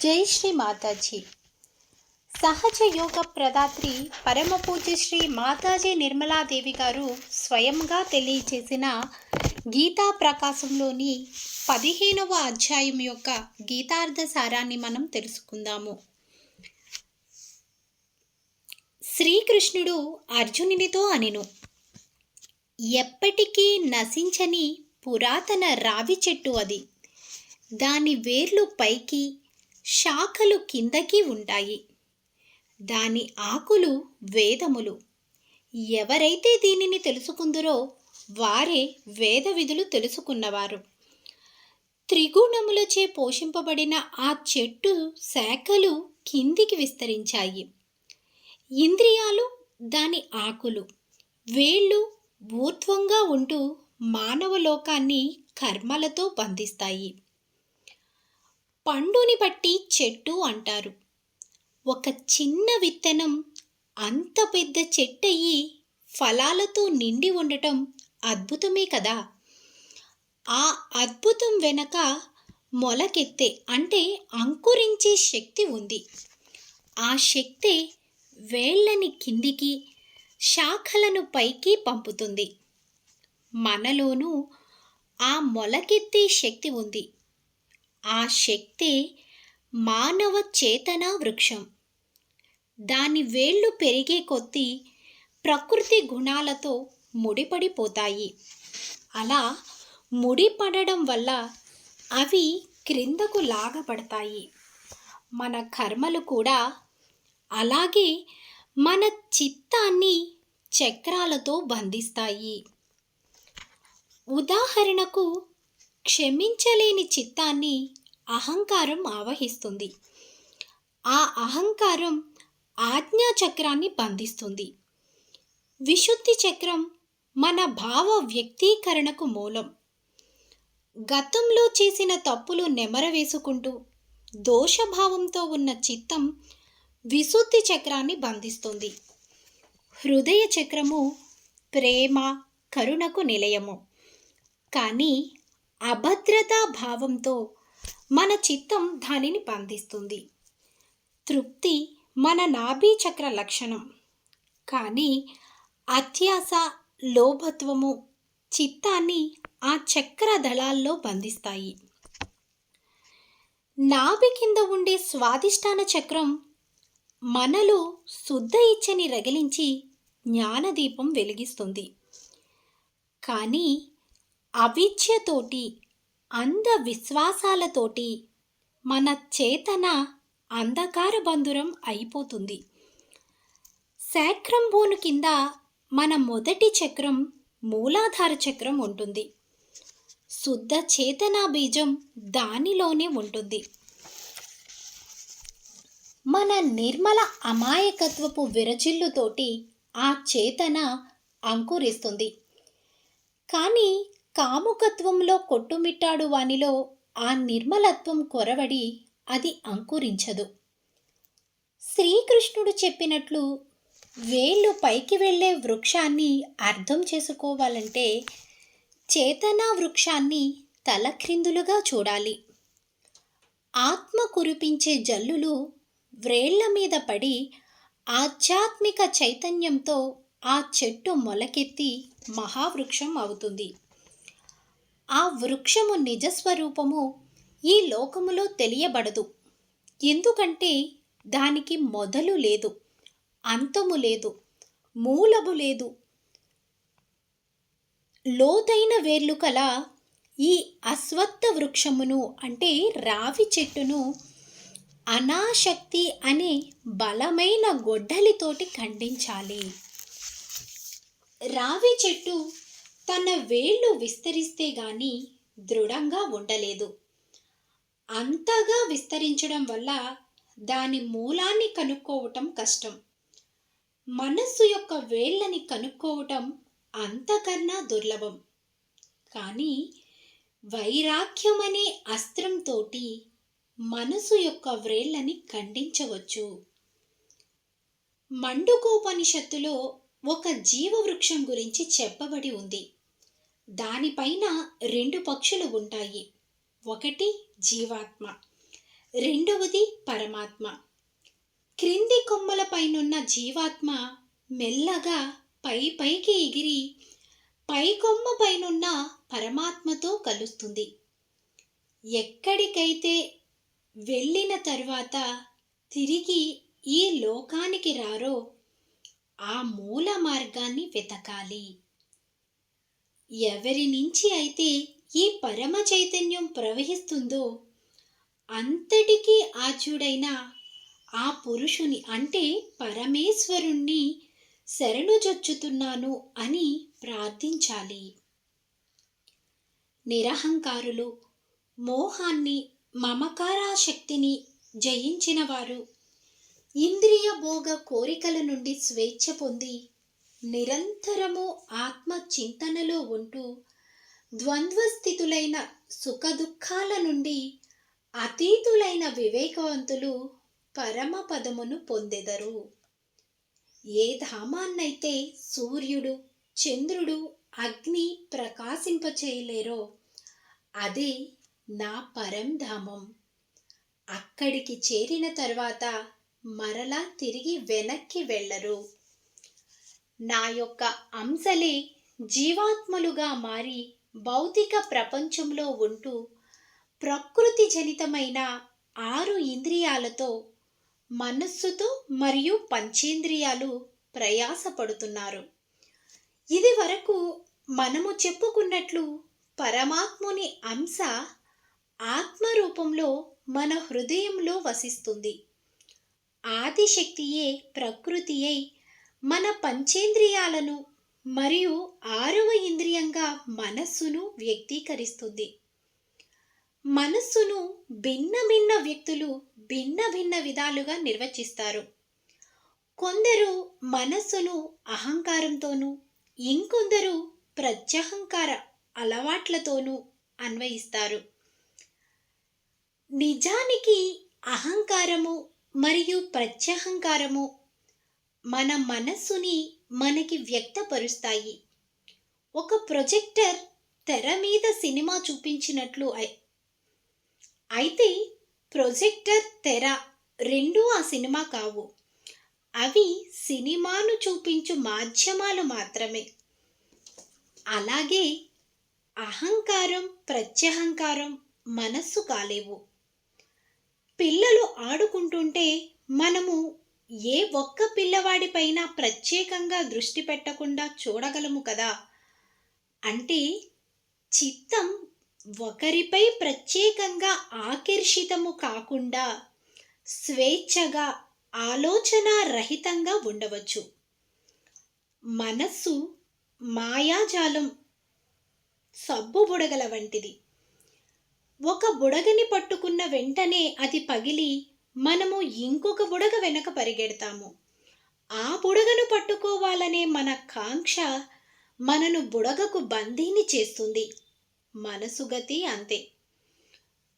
జై శ్రీ మాతాజీ. సహజ యోగ ప్రదాత్రి పరమ పూజ్య శ్రీ మాతాజీ నిర్మలాదేవి గారు స్వయంగా తెలియచేసిన గీతా ప్రకాశంలోని 15వ అధ్యాయం యొక్క గీతార్థ సారాన్ని మనం తెలుసుకుందాము. శ్రీకృష్ణుడు అర్జునునితో అనెను, ఎప్పటికీ నశించని పురాతన రావి చెట్టు అది. దాని వేర్లు పైకి, శాఖలు కిందకి ఉంటాయి. దాని ఆకులు వేదములు. ఎవరైతే దీనిని తెలుసుకుందరో వారే వేద విధులు తెలుసుకున్నవారు. త్రిగుణములచే పోషింపబడిన ఆ చెట్టు శాఖలు కిందికి విస్తరించాయి. ఇంద్రియాలు దాని ఆకులు, వేళ్ళు ఊర్ధ్వంగా ఉంటూ మానవ లోకాన్ని కర్మలతో బంధిస్తాయి. పండుని బట్టి చెట్టు అంటారు. ఒక చిన్న విత్తనం అంత పెద్ద చెట్టయి ఫలాలతో నిండి ఉండటం అద్భుతమే కదా. ఆ అద్భుతం వెనక మొలకెత్తే అంటే అంకురించే శక్తి ఉంది. ఆ శక్తి వేళ్ళని కిందికి, శాఖలను పైకి పంపుతుంది. మనలోనూ ఆ మొలకెత్తే శక్తి ఉంది. ఆ శక్తే మానవ చేతన వృక్షం. దాని వేళ్ళు పెరిగే కొద్దీ ప్రకృతి గుణాలతో ముడిపడిపోతాయి. అలా ముడిపడడం వల్ల అవి క్రిందకు లాగబడతాయి. మన కర్మలు కూడా అలాగే మన చిత్తాన్ని చక్రాలతో బంధిస్తాయి. ఉదాహరణకు, క్షమించలేని చిత్తాన్ని అహంకారం ఆవహిస్తుంది. ఆ అహంకారం ఆజ్ఞాచక్రాన్ని బంధిస్తుంది. విశుద్ధి చక్రం మన భావ వ్యక్తీకరణకు మూలం. గతంలో చేసిన తప్పులు నెమరవేసుకుంటూ దోషభావంతో ఉన్న చిత్తం విశుద్ధి చక్రాన్ని బంధిస్తుంది. హృదయ చక్రము ప్రేమ, కరుణకు నిలయము. కానీ అభద్రతా భావంతో మన చిత్తం దానిని బంధిస్తుంది. తృప్తి మన నాభి చక్ర లక్షణం. కానీ అత్యాస, లోభత్వము చిత్తాన్ని ఆ చక్ర దళాల్లో బంధిస్తాయి. నాభి కింద ఉండే స్వాదిష్టాన చక్రం మనలో శుద్ధ ఇచ్చని రగిలించి జ్ఞానదీపం వెలిగిస్తుంది. కానీ అవిద్యతోటి, అంధ విశ్వాసాలతోటి మన చేతన అంధకార బంధురం అయిపోతుంది. శాక్రం బోను కింద మన మొదటి చక్రం మూలాధార చక్రం ఉంటుంది. శుద్ధ చేతనా బీజం దానిలోనే ఉంటుంది. మన నిర్మల అమాయకత్వపు విరజిల్లుతోటి ఆ చేతన అంకురిస్తుంది. కానీ కాముకత్వంలో కొట్టుమిట్టాడు వానిలో ఆ నిర్మలత్వం కొరవడి అది అంకురించదు. శ్రీకృష్ణుడు చెప్పినట్లు వేళ్ళు పైకి వెళ్ళే వృక్షాన్ని అర్థం చేసుకోవాలంటే చేతనా వృక్షాన్ని తలక్రిందులుగా చూడాలి. ఆత్మ కురిపించే జల్లులు వ్రేళ్ల మీద పడి ఆధ్యాత్మిక చైతన్యంతో ఆ చెట్టు మొలకెత్తి మహావృక్షం అవుతుంది. ఆ వృక్షము నిజస్వరూపము ఈ లోకములో తెలియబడదు. ఎందుకంటే దానికి మొదలు లేదు, అంతము లేదు, మూలము లేదు. లోతైన వేర్లు కల ఈ అశ్వత్థ వృక్షమును అంటే రావి చెట్టును అనాశక్తి అనే బలమైన గొడ్డలితోటి ఖండించాలి. రావి చెట్టు తన వేళ్ళు విస్తరిస్తే గాని దృఢంగా ఉండలేదు. అంతగా విస్తరించడం వల్ల దాని మూలాన్ని కనుక్కోవటం కష్టం. మనస్సు యొక్క వేళ్ళని కనుక్కోవటం అంతకన్నా దుర్లభం. కానీ వైరాగ్యమనే అస్త్రంతోటి మనసు యొక్క వ్రేళ్ళని ఖండించవచ్చు. మండుకోపనిషత్తులో ఒక జీవవృక్షం గురించి చెప్పబడి ఉంది. దానిపైన 2 పక్షులు ఉంటాయి. ఒకటి జీవాత్మ, రెండవది పరమాత్మ. క్రింది కొమ్మలపైనున్న జీవాత్మ మెల్లగా పైకి ఎగిరి పై కొమ్మ పైనున్న పరమాత్మతో కలుస్తుంది. ఎక్కడికైతే వెళ్ళిన తర్వాత తిరిగి ఈ లోకానికి రారో ఆ మూల మార్గాన్ని వెతకాలి. ఎవరి నుంచి అయితే ఈ పరమ చైతన్యం ప్రవహిస్తుందో అంతటికీ ఆద్యుడైన ఆ పురుషుని అంటే పరమేశ్వరుణ్ణి శరణుజొచ్చుతున్నాను అని ప్రార్థించాలి. నిరహంకారులు, మోహాన్ని, మమకారాశక్తిని జయించిన వారు ఇంద్రియ భోగ కోరికల నుండి స్వేచ్ఛ పొంది నిరంతరము ఆత్మ చింతనలో ఉంటూ ద్వంద్వస్థితులైన సుఖదుఖాల నుండి అతీతులైన వివేకవంతులు పరమపదమును పొందెదరు. ఏ ధామాన్నైతే సూర్యుడు, చంద్రుడు, అగ్ని ప్రకాశింపచేయలేరో అదే నా పరంధామం. అక్కడికి చేరిన తర్వాత మరలా తిరిగి వెనక్కి వెళ్ళరు. నా యొక్క అంశలే జీవాత్మలుగా మారి భౌతిక ప్రపంచంలో ఉంటూ ప్రకృతి జనితమైన 6 ఇంద్రియాలతో, మనస్సుతో మరియు పంచేంద్రియాలు ప్రయాసపడుతున్నారు. ఇది వరకు మనము చెప్పుకున్నట్లు పరమాత్ముని అంశ ఆత్మరూపంలో మన హృదయంలో వసిస్తుంది. ఆదిశక్తియే ప్రకృతియై మన పంచేంద్రియాలను మరియు 6వ ఇంద్రియంగా మనస్సును వ్యక్తీకరిస్తుంది. మనస్సును భిన్న భిన్న వ్యక్తులు భిన్న భిన్న విధాలుగా నిర్వచిస్తారు. కొందరు మనస్సును అహంకారంతోనూ, ఇంకొందరు ప్రత్యహంకార అలవాట్లతోనూ అన్వయిస్తారు. నిజానికి అహంకారము మరియు ప్రత్యహంకారము మన మనస్సుని మనకి వ్యక్తపరుస్తాయి. ఒక ప్రొజెక్టర్ తెర మీద సినిమా చూపించినట్లు అయితే ప్రొజెక్టర్, తెర రెండూ ఆ సినిమా కావు. అవి సినిమాను చూపించు మాధ్యమాలు మాత్రమే. అలాగే అహంకారం, ప్రత్యహంకారం మనస్సు కాలేవు. పిల్లలు ఆడుకుంటుంటే మనము ఏ ఒక్క పిల్లవాడిపైన ప్రత్యేకంగా దృష్టి పెట్టకుండా చూడగలము కదా. అంటే చిత్తం ఒకరిపై ప్రత్యేకంగా ఆకర్షితము కాకుండా స్వేచ్ఛగా, ఆలోచన రహితంగా ఉండవచ్చు. మనస్సు మాయాజాలం, సబ్బు బుడగల వంటిది. ఒక బుడగని పట్టుకున్న వెంటనే అది పగిలి మనము ఇంకొక బుడగ వెనక పరిగెడతాము. ఆ బుడగను పట్టుకోవాలనే మన కాంక్ష మనను బుడగకు బందీని చేస్తుంది. మనసు గతి అంతే.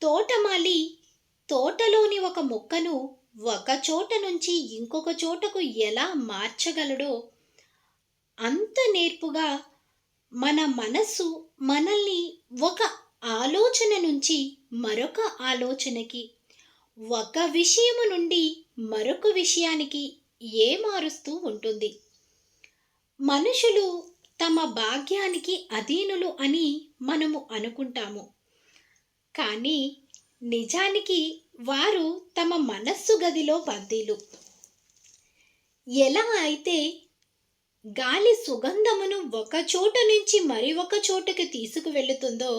తోటమాలి తోటలోని ఒక మొక్కను ఒక చోట నుంచి ఇంకొక చోటకు ఎలా మార్చగలడో అంత నేర్పుగా మన మనస్సు మనల్ని ఒక ఆలోచన నుంచి మరొక ఆలోచనకి, ఒక విషయము నుండి మరొక విషయానికి మారుస్తూ ఉంటుంది. మనుషులు తమ భాగ్యానికి అధీనులు అని మనము అనుకుంటాము. కానీ నిజానికి వారు తమ మనస్సు గదిలో బందీలు. ఎలా అయితే గాలి సుగంధమును ఒక చోట నుంచి మరి ఒక చోటుకి తీసుకువెళుతుందో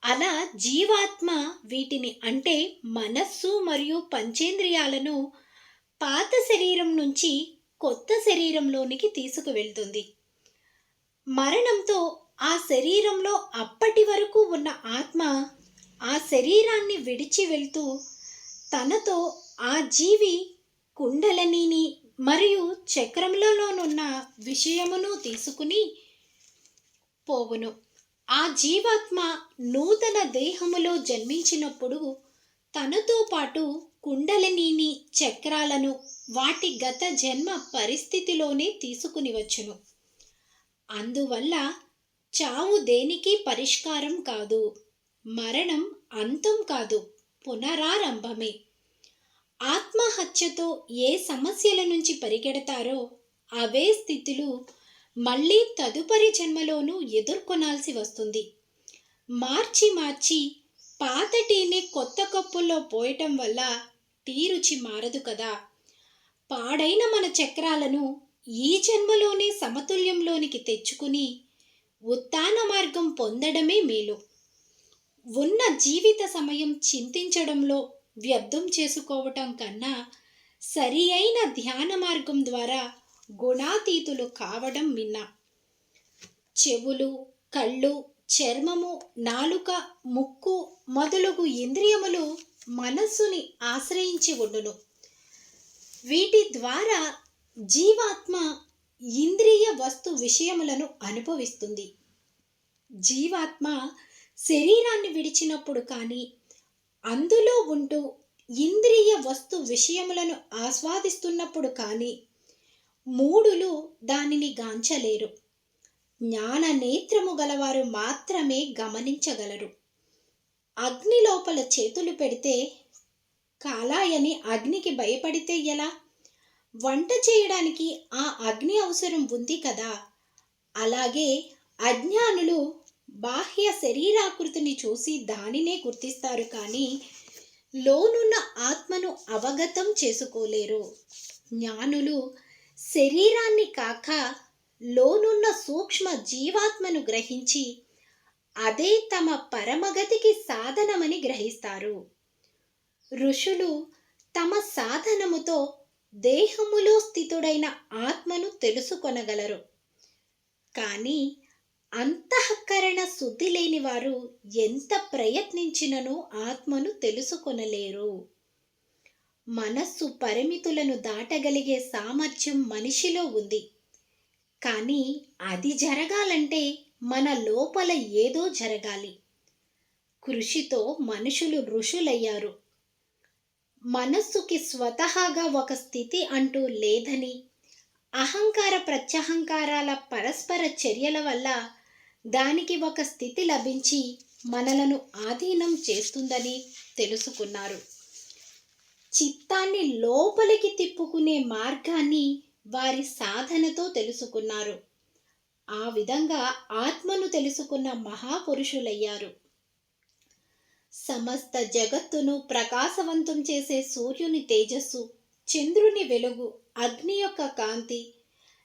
అలా జీవాత్మ వీటిని అంటే మనస్సు మరియు పంచేంద్రియాలను పాత శరీరం నుంచి కొత్త శరీరంలోనికి తీసుకువెళ్తుంది. మరణంతో ఆ శరీరంలో అప్పటి వరకు ఉన్న ఆత్మ ఆ శరీరాన్ని విడిచి వెళ్తూ తనతో ఆ జీవి కుండలనీని మరియు చక్రంలోనున్న విషయమును తీసుకుని పోవును. ఆ జీవాత్మ నూతన దేహములో జన్మించినప్పుడు తనతో పాటు కుండలినీని, చక్రాలను వాటి గత జన్మ పరిస్థితిలోనే తీసుకుని వచ్చును. అందువల్ల చావు దేనికి పరిష్కారం కాదు, మరణం అంతం కాదు, పునరారంభమే. ఆత్మహత్యతో ఏ సమస్యల నుంచి పరిగెడతారో అవే స్థితులు మళ్ళీ తదుపరి జన్మలోనూ ఎదుర్కొనాల్సి వస్తుంది. మార్చి మార్చి పాత టీని కొత్త కప్పుల్లో పోయటం వల్ల టీ రుచి మారదు కదా. పాడైన మన చక్రాలను ఈ జన్మలోనే సమతుల్యంలోనికి తెచ్చుకుని ఉత్థాన మార్గం పొందడమే మేలు. ఉన్న జీవిత సమయం చింతించడంలో వ్యర్థం చేసుకోవటం కన్నా సరి అయిన ధ్యాన మార్గం ద్వారా గుణాతీతులు కావడం మిన్న. చెవులు, కళ్ళు, చర్మము, నాలుక, ముక్కు మొదలగు ఇంద్రియములు మనస్సుని ఆశ్రయించి ఉండును. వీటి ద్వారా జీవాత్మ ఇంద్రియ వస్తు విషయములను అనుభవిస్తుంది. జీవాత్మ శరీరాన్ని విడిచినప్పుడు కానీ అందులో ఉంటూ ఇంద్రియ వస్తు విషయములను ఆస్వాదిస్తున్నప్పుడు కానీ మూఢులు దానిని గాంచలేరు. జ్ఞాన నేత్రము గలవారు మాత్రమే గమనించగలరు. అగ్ని లోపల చేతులు పెడితే కాలాయని అగ్నికి భయపడితే ఎలా? వంట చేయడానికి ఆ అగ్ని అవసరం ఉంది కదా. అలాగే అజ్ఞానులు బాహ్య శరీరాకృతిని చూసి దానినే గుర్తిస్తారు కానీ లోనున్న ఆత్మను అవగతం చేసుకోలేరు. జ్ఞానులు శరీరాన్ని కాక లోనున్న సూక్ష్మ జీవాత్మను గ్రహించి అదే తమ పరమగతికి సాధనమని గ్రహిస్తారు. ఋషులు తమ సాధనముతో దేహములో స్థితుడైన ఆత్మను తెలుసుకొనగలరు. కానీ అంతఃకరణ శుద్ధి లేని వారు ఎంత ప్రయత్నించినను ఆత్మను తెలుసుకొనలేరు. మనస్సు పరిమితులను దాటగలిగే సామర్థ్యం మనిషిలో ఉంది. కానీ అది జరగాలంటే మన లోపల ఏదో జరగాలి. కృషితో మనుషులు ఋషులయ్యారు. మనస్సుకి స్వతహాగా ఒక స్థితి అంటూ లేదని, అహంకార ప్రత్యహంకారాల పరస్పర చర్యల వల్ల దానికి ఒక స్థితి లభించి మనలను ఆధీనం చేస్తుందని తెలుసుకున్నారు. చిత్తాన్ని లోపలికి తిప్పుకునే మార్గాన్ని వారి సాధనతో తెలుసుకున్నారు. ఆ విధంగా ఆత్మను తెలుసుకున్న మహాపురుషులయ్యారు. సమస్త జగత్తును ప్రకాశవంతం చేసే సూర్యుని తేజస్సు, చంద్రుని వెలుగు, అగ్ని యొక్క కాంతి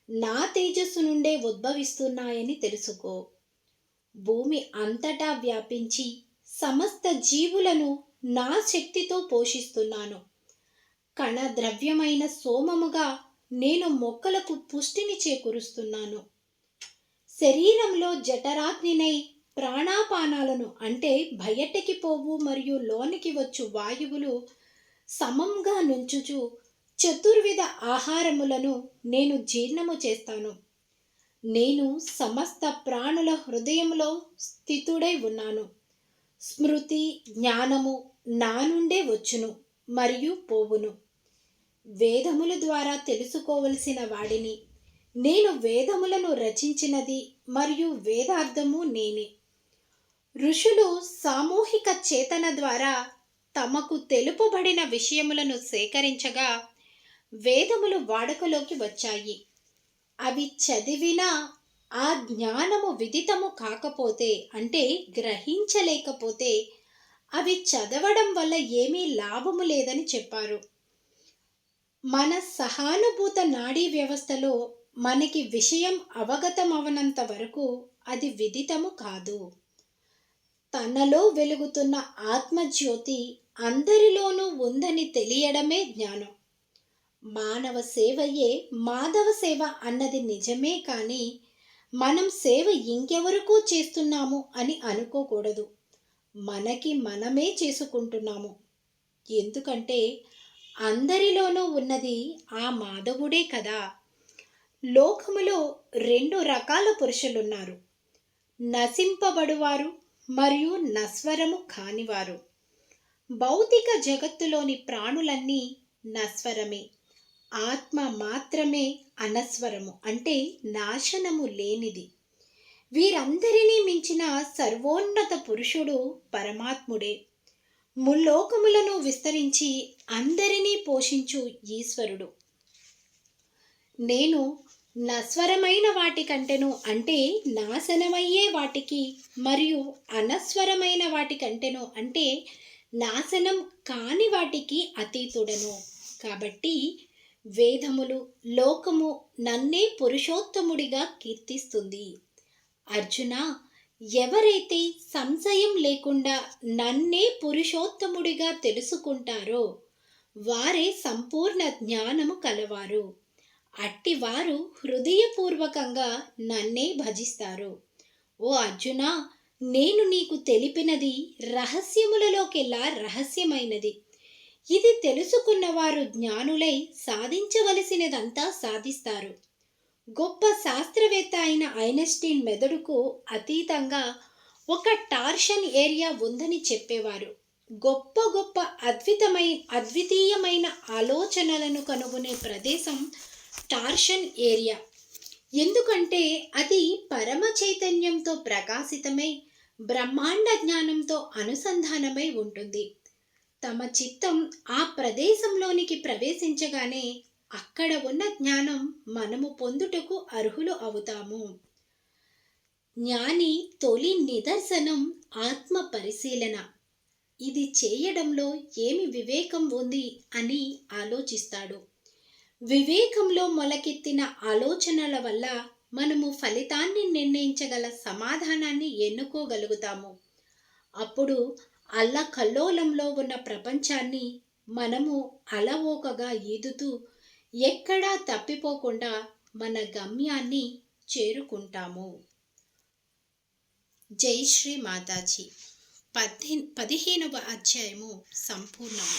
నా తేజస్సు నుండే ఉద్భవిస్తున్నాయని తెలుసుకో. భూమి అంతటా వ్యాపించి సమస్త జీవులను నా శక్తితో పోషిస్తున్నాను. కణ ద్రవ్యమైన సోమముగా నేను మొక్కలకు పుష్టిని చేకూరుస్తున్నాను. శరీరంలో జఠరాగ్నినై ప్రాణాపానాలను అంటే బయటికి పోవు మరియు లోనికి వచ్చు వాయువులు సమంగా నుంచుచు చతుర్విధ ఆహారములను నేను జీర్ణము చేస్తాను. నేను సమస్త ప్రాణుల హృదయంలో స్థితుడై ఉన్నాను. స్మృతి, జ్ఞానము నా నుండే వచ్చును మరియు పోవును. వేదముల ద్వారా తెలుసుకోవలసిన వాడిని. నేను వేదములను రచించినది మరియు వేదార్థము నేనే. ఋషులు సామూహిక చేతన ద్వారా తమకు తెలుపబడిన విషయములను సేకరించగా వేదములు వాడుకలోకి వచ్చాయి. అవి చదివినా ఆ జ్ఞానము విదితము కాకపోతే అంటే గ్రహించలేకపోతే అవి చదవడం వల్ల ఏమీ లాభము లేదని చెప్పారు. మన సహానుభూత నాడీ వ్యవస్థలో మనకి విషయం అవగతమవనంత వరకు అది విదితము కాదు. తనలో వెలుగుతున్న ఆత్మజ్యోతి అందరిలోనూ ఉందని తెలియడమే జ్ఞానం. మానవ సేవయే మాధవ సేవ అన్నది నిజమే కానీ మనం సేవ ఇంకెవరికో చేస్తున్నాము అని అనుకోకూడదు. మనకి మనమే చేసుకుంటున్నాము. ఎందుకంటే అందరిలోనూ ఉన్నది ఆ మాధవుడే కదా. లోకములో 2 రకాల పురుషులున్నారు, నశింపబడువారు మరియు నశ్వరము కానివారు. భౌతిక జగత్తులోని ప్రాణులన్నీ నశ్వరమే. ఆత్మ మాత్రమే అనస్వరము అంటే నాశనము లేనిది. వీరందరినీ మించిన సర్వోన్నత పురుషుడు పరమాత్ముడే. ముల్లోకములను విస్తరించి అందరినీ పోషించు ఈశ్వరుడు. నేను నస్వరమైన వాటి కంటెను అంటే నాశనమయ్యే వాటికి, మరియు అనస్వరమైన వాటి కంటెను అంటే నాశనం కాని వాటికి అతీతుడను. కాబట్టి వేదములు, లోకము నన్నే పురుషోత్తముడిగా కీర్తిస్తుంది. అర్జున, ఎవరైతే సంశయం లేకుండా నన్నే పురుషోత్తముడిగా తెలుసుకుంటారో వారే సంపూర్ణ జ్ఞానము కలవారు. అట్టివారు హృదయపూర్వకంగా నన్నే భజిస్తారు. ఓ అర్జున, నేను నీకు తెలిపినది రహస్యములలోకెల్లా రహస్యమైనది. ఇది తెలుసుకున్నవారు జ్ఞానులై సాధించవలసినదంతా సాధిస్తారు. గొప్ప శాస్త్రవేత్త అయిన ఐన్స్టీన్ మెదడుకు అతీతంగా ఒక టార్షన్ ఏరియా ఉందని చెప్పేవారు. గొప్ప గొప్ప అద్వితీయమైన ఆలోచనలను కనుగొనే ప్రదేశం టార్షన్ ఏరియా. ఎందుకంటే అది పరమ చైతన్యంతో ప్రకాశితమై బ్రహ్మాండ జ్ఞానంతో అనుసంధానమై ఉంటుంది. తమ చిత్తం ఆ ప్రదేశంలోనికి ప్రవేశించగానే అక్కడ ఉన్న జ్ఞానం మనము పొందుటకు అర్హులు అవుతాము. జ్ఞాని తొలి నిదర్శనం ఆత్మ పరిశీలన. ఇది చేయడంలో ఏమి వివేకం ఉంది అని ఆలోచిస్తాడు. వివేకంలో మొలకెత్తిన ఆలోచనల వల్ల మనము ఫలితాన్ని నిర్ణయించగల సమాధానాన్ని ఎన్నుకోగలుగుతాము. అప్పుడు అల్లకల్లోలంలో ఉన్న ప్రపంచాన్ని మనము అలవోకగా ఈదుతూ ఎక్కడా తప్పిపోకుండా మన గమ్యాన్ని చేరుకుంటాము. జై శ్రీ మాతాజీ. 15వ అధ్యాయము సంపూర్ణము.